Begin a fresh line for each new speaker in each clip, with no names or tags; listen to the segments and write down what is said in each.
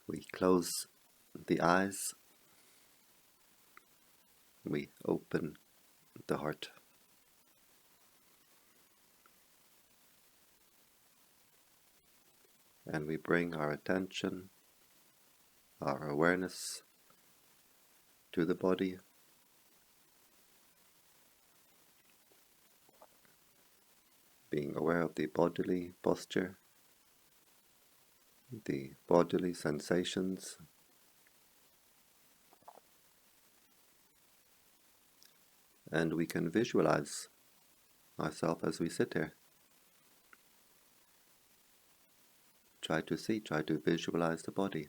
We close the eyes, we open the heart. And we bring our attention, our awareness to the body. Being aware of the bodily posture, the bodily sensations, and we can visualize ourselves as we sit here. Try to visualize the body.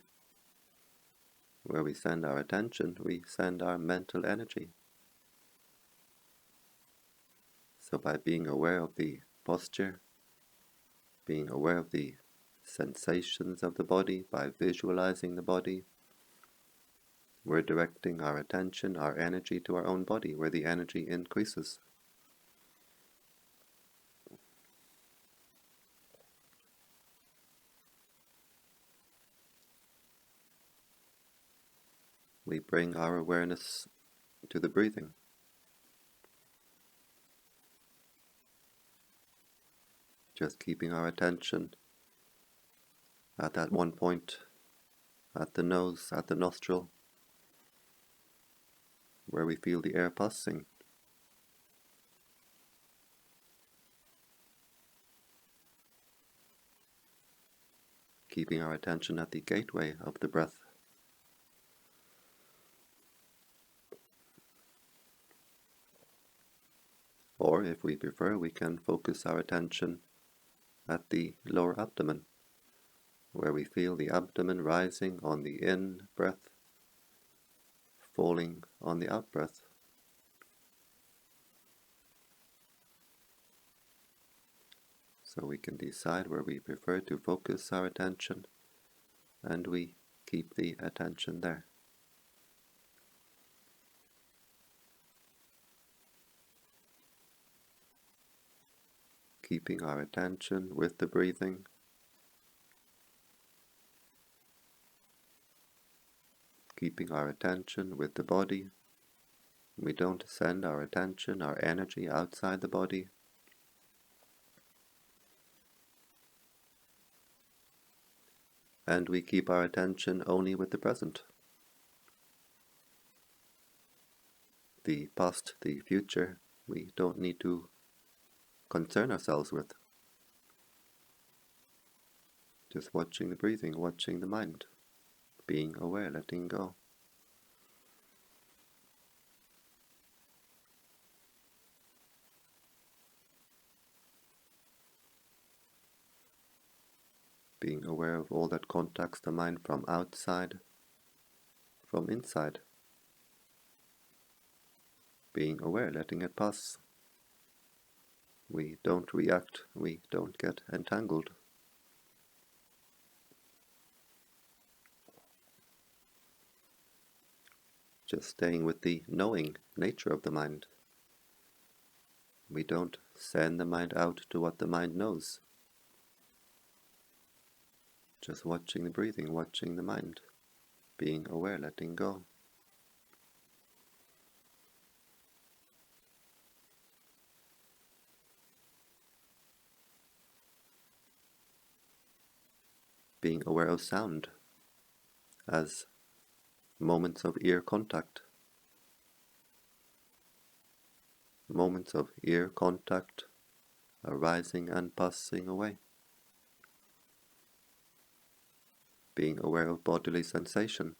Where we send our attention, we send our mental energy. So by being aware of the posture, being aware of the sensations of the body, by visualizing the body, we're directing our attention, our energy to our own body, where the energy increases. We bring our awareness to the breathing. Just keeping our attention at that one point, at the nose, at the nostril, where we feel the air passing. Keeping our attention at the gateway of the breath. Or, if we prefer, we can focus our attention at the lower abdomen, where we feel the abdomen rising on the in-breath, falling on the out-breath. So we can decide where we prefer to focus our attention, and we keep the attention there. Keeping our attention with the breathing, keeping our attention with the body. We don't send our attention, our energy outside the body. And we keep our attention only with the present. The past, the future, we don't need to concern ourselves with. Just watching the breathing, watching the mind, being aware, letting go. Being aware of all that contacts the mind from outside, from inside. Being aware, letting it pass. We don't react, we don't get entangled. Just staying with the knowing nature of the mind. We don't send the mind out to what the mind knows. Just watching the breathing, watching the mind, being aware, letting go. Being aware of sound as moments of ear contact. Moments of ear contact arising and passing away. Being aware of bodily sensation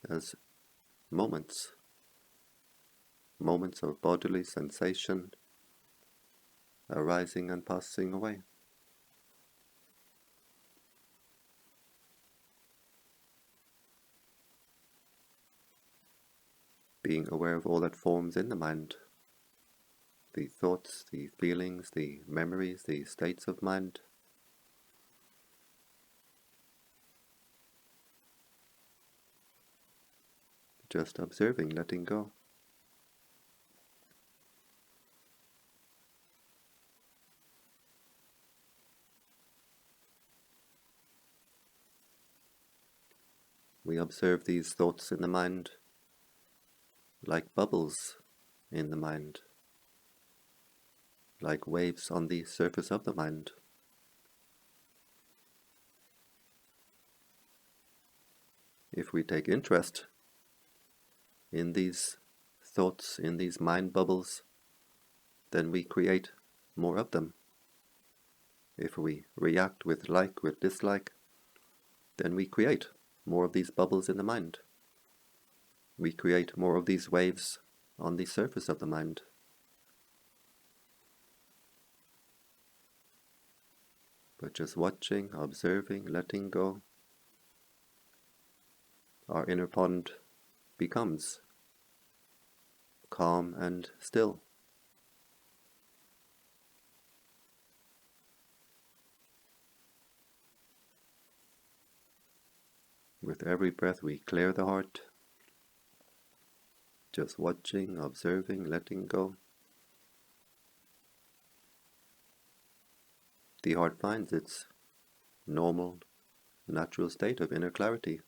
as moments of bodily sensation arising and passing away. Being aware of all that forms in the mind, the thoughts, the feelings, the memories, the states of mind. Just observing, letting go. We observe these thoughts in the mind like bubbles in the mind, like waves on the surface of the mind. If we take interest in these thoughts, in these mind bubbles, then we create more of them. If we react with like, with dislike, then we create more of these bubbles in the mind. We create more of these waves on the surface of the mind. But just watching, observing, letting go, our inner pond becomes calm and still. With every breath we clear the heart, just watching, observing, letting go. The heart finds its normal, natural state of inner clarity.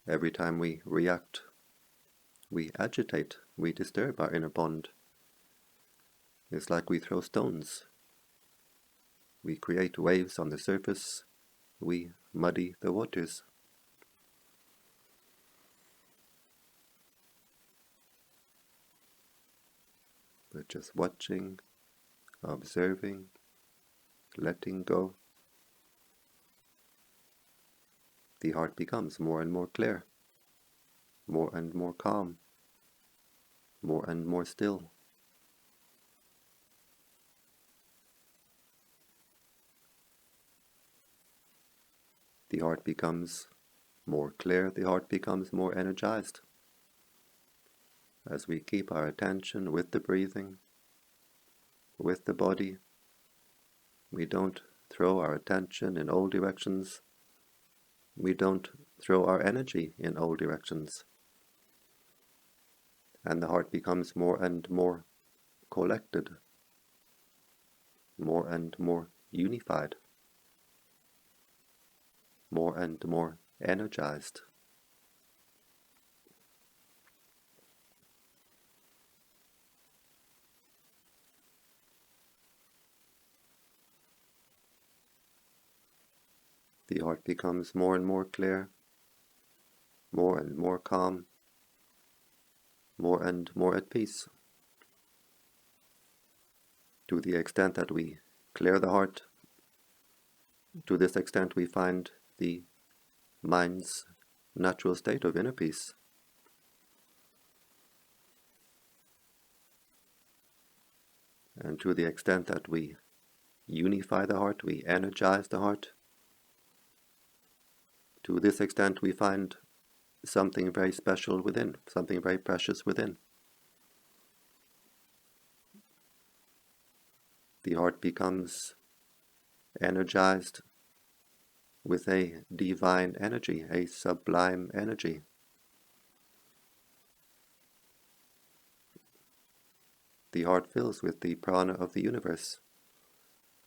Every time we react, we agitate, we disturb our inner pond. It's like we throw stones. We create waves on the surface, we muddy the waters. But just watching, observing, letting go, the heart becomes more and more clear, more and more calm, more and more still. The heart becomes more clear, the heart becomes more energized. As we keep our attention with the breathing, with the body, we don't throw our attention in all directions. We don't throw our energy in all directions. And the heart becomes more and more collected, more and more unified, more and more energized. The heart becomes more and more clear, more and more calm, more and more at peace. To the extent that we clear the heart, to this extent we find the mind's natural state of inner peace. And to the extent that we unify the heart, we energize the heart, to this extent we find something very special within, something very precious within. The heart becomes energized with a divine energy, a sublime energy. The heart fills with the prana of the universe,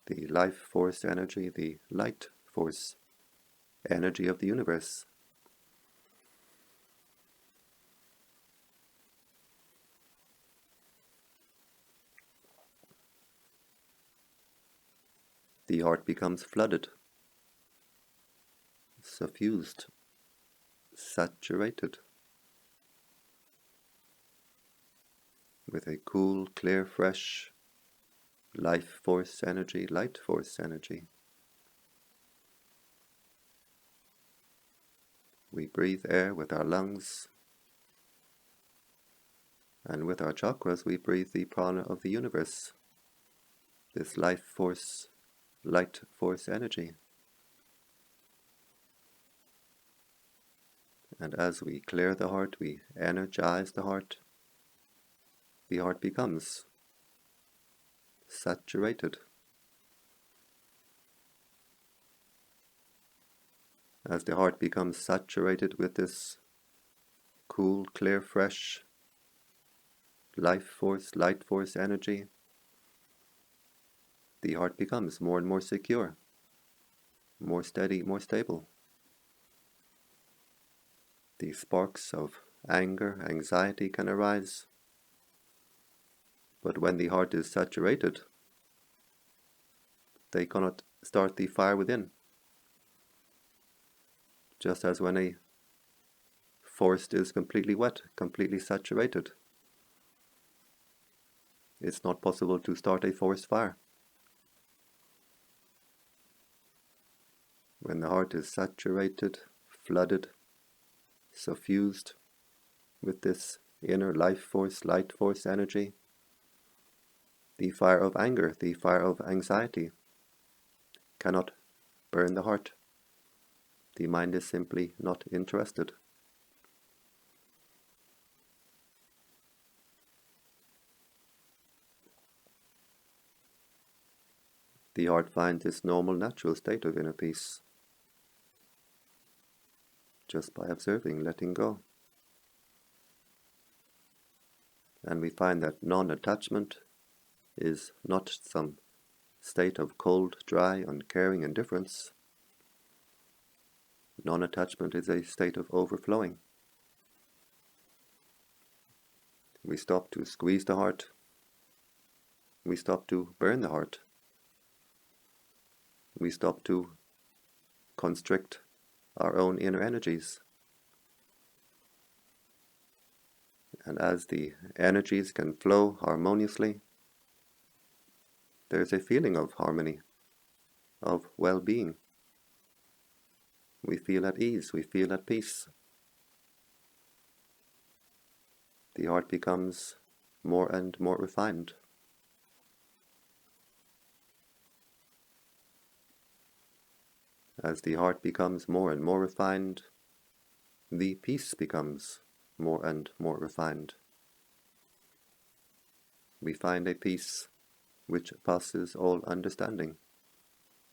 the life force energy, the light force energy of the universe. The heart becomes flooded, suffused, saturated with a cool, clear, fresh life force energy, light force energy. We breathe air with our lungs, and with our chakras we breathe the prana of the universe, this life force, light force energy. And as we clear the heart, we energize the heart becomes saturated. As the heart becomes saturated with this cool, clear, fresh life force, light force energy, the heart becomes more and more secure, more steady, more stable. The sparks of anger, anxiety can arise, but when the heart is saturated, they cannot start the fire within. Just as when a forest is completely wet, completely saturated, it's not possible to start a forest fire. When the heart is saturated, flooded, suffused with this inner life force, light force energy, the fire of anger, the fire of anxiety cannot burn the heart. The mind is simply not interested. The heart finds its normal, natural state of inner peace just by observing, letting go. And we find that non-attachment is not some state of cold, dry, uncaring indifference. Non-attachment is a state of overflowing. We stop to squeeze the heart. We stop to burn the heart. We stop to constrict our own inner energies. And as the energies can flow harmoniously, there's a feeling of harmony, of well-being. We feel at ease, we feel at peace. The heart becomes more and more refined. As the heart becomes more and more refined, the peace becomes more and more refined. We find a peace which passes all understanding,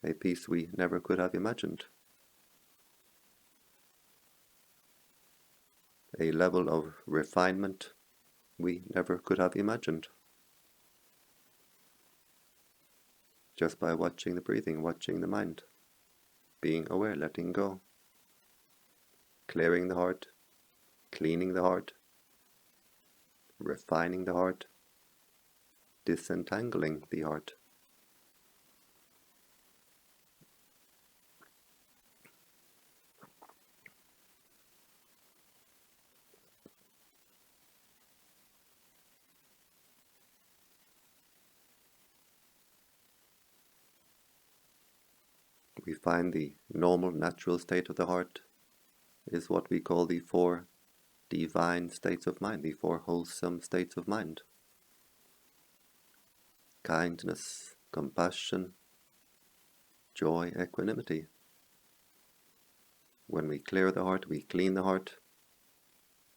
a peace we never could have imagined, a level of refinement we never could have imagined. Just by watching the breathing, watching the mind, being aware, letting go, clearing the heart, cleaning the heart, refining the heart, disentangling the heart. We find the normal, natural state of the heart is what we call the 4 divine states of mind, the 4 wholesome states of mind. Kindness, compassion, joy, equanimity. When we clear the heart, we clean the heart.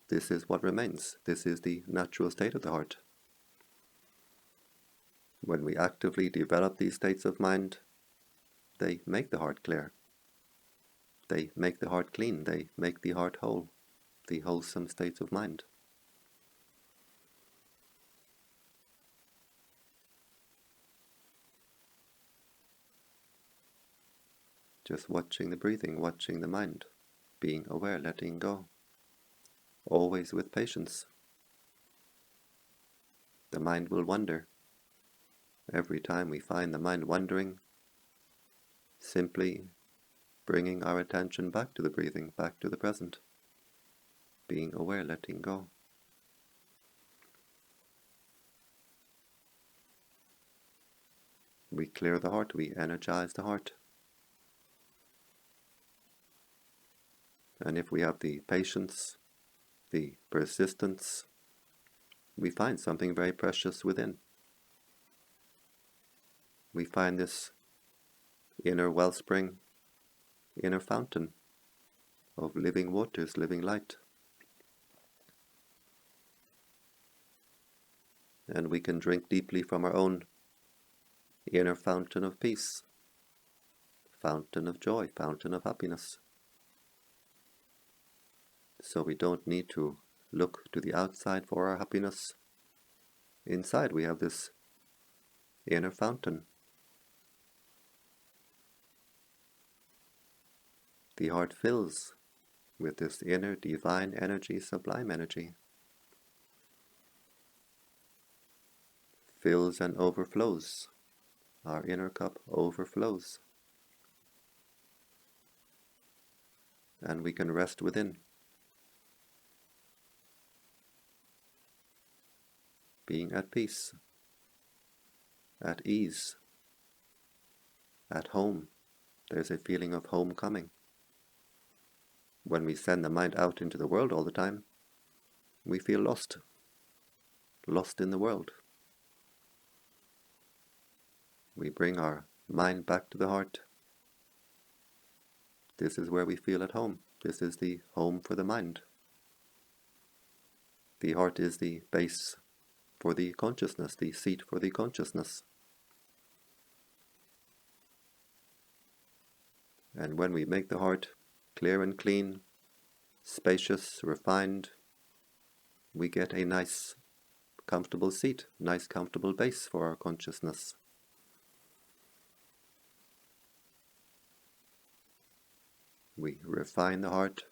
This is what remains. This is the natural state of the heart. When we actively develop these states of mind, they make the heart clear. They make the heart clean. They make the heart whole, the wholesome states of mind. Just watching the breathing, watching the mind, being aware, letting go, always with patience. The mind will wander. Every time we find the mind wandering, simply bringing our attention back to the breathing, back to the present, being aware, letting go. We clear the heart, we energize the heart. And if we have the patience, the persistence, we find something very precious within. We find this inner wellspring, inner fountain of living waters, living light. And we can drink deeply from our own inner fountain of peace, fountain of joy, fountain of happiness. So we don't need to look to the outside for our happiness. Inside we have this inner fountain, the heart fills with this inner divine energy, sublime energy. Fills and overflows. Our inner cup overflows. And we can rest within. Being at peace, at ease, at home. There's a feeling of home coming. When we send the mind out into the world all the time, we feel lost in the world. We bring our mind back to the heart. This is where we feel at home. This is the home for the mind. The heart is the base for the consciousness, the seat for the consciousness. And when we make the heart clear and clean, spacious, refined, we get a nice, comfortable seat, nice, comfortable base for our consciousness. We refine the heart,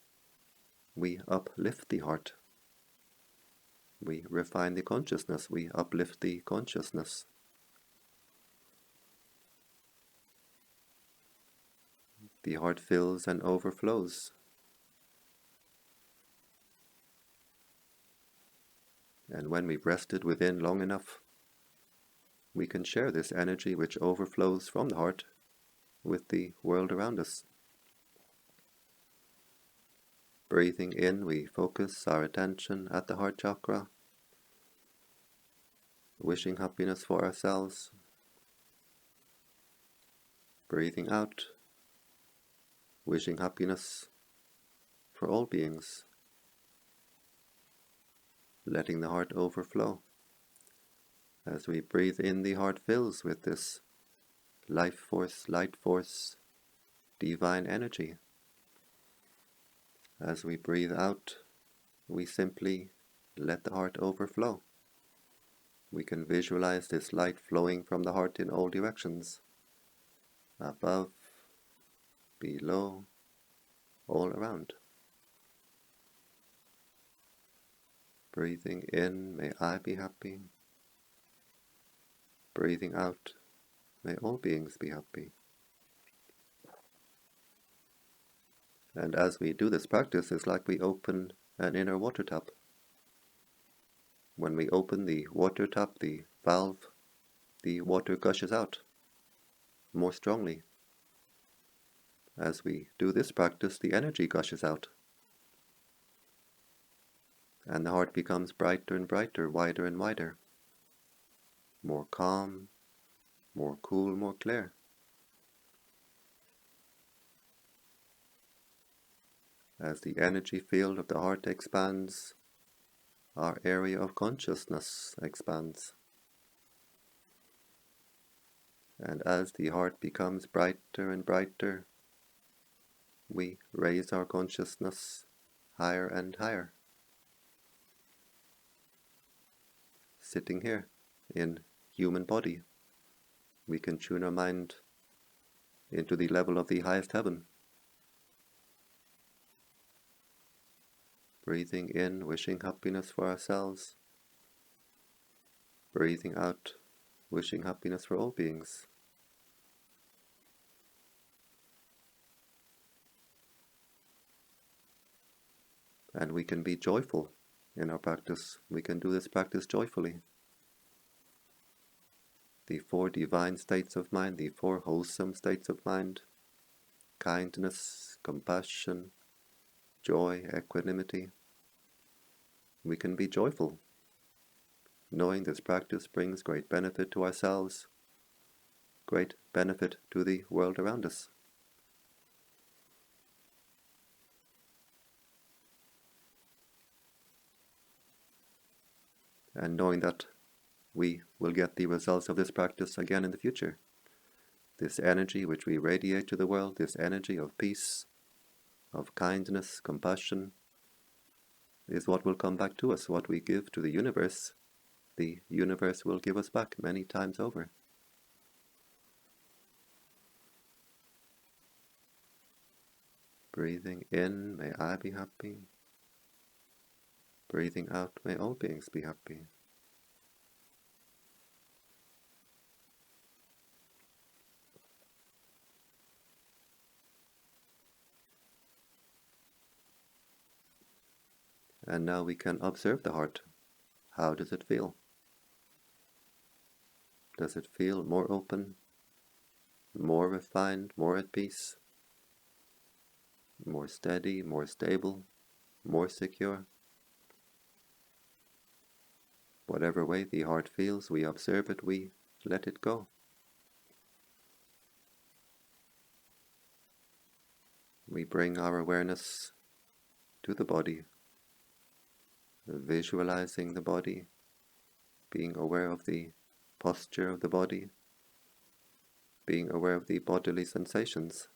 we uplift the heart. We refine the consciousness, we uplift the consciousness. The heart fills and overflows. And when we've rested within long enough, we can share this energy which overflows from the heart with the world around us. Breathing in, we focus our attention at the heart chakra, wishing happiness for ourselves. Breathing out, wishing happiness for all beings. Letting the heart overflow. As we breathe in, the heart fills with this life force, light force, divine energy. As we breathe out, we simply let the heart overflow. We can visualize this light flowing from the heart in all directions, above, below, all around. Breathing in, may I be happy. Breathing out, may all beings be happy. And as we do this practice, it's like we open an inner water tap. When we open the water tap, the valve, the water gushes out more strongly. As we do this practice, the energy gushes out. And the heart becomes brighter and brighter, wider and wider. More calm, more cool, more clear. As the energy field of the heart expands, our area of consciousness expands. And as the heart becomes brighter and brighter, we raise our consciousness higher and higher. Sitting here in human body, we can tune our mind into the level of the highest heaven. Breathing in, wishing happiness for ourselves. Breathing out, wishing happiness for all beings. And we can be joyful in our practice. We can do this practice joyfully. The 4 divine states of mind, the 4 wholesome states of mind, kindness, compassion, joy, equanimity. We can be joyful, knowing this practice brings great benefit to ourselves, great benefit to the world around us. And knowing that we will get the results of this practice again in the future. This energy which we radiate to the world, this energy of peace, of kindness, compassion, is what will come back to us. What we give to the universe will give us back many times over. Breathing in, may I be happy. Breathing out, may all beings be happy. And now we can observe the heart. How does it feel? Does it feel more open, more refined, more at peace, more steady, more stable, more secure? Whatever way the heart feels, we observe it, we let it go. We bring our awareness to the body, visualizing the body, being aware of the posture of the body, being aware of the bodily sensations.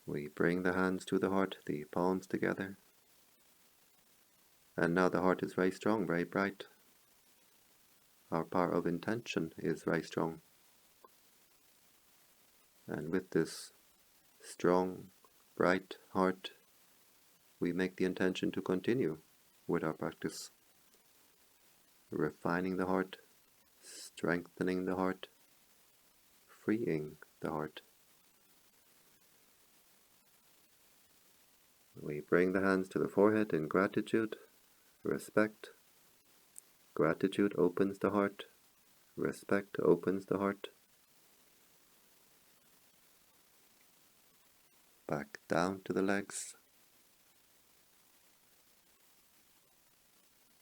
We bring the hands to the heart, the palms together. And now the heart is very strong, very bright. Our power of intention is very strong. And with this strong, bright heart, we make the intention to continue with our practice, refining the heart, strengthening the heart, freeing the heart. We bring the hands to the forehead in gratitude, respect. Gratitude opens the heart, respect opens the heart. Back down to the legs.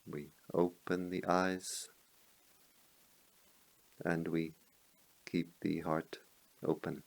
We open the eyes and we keep the heart open.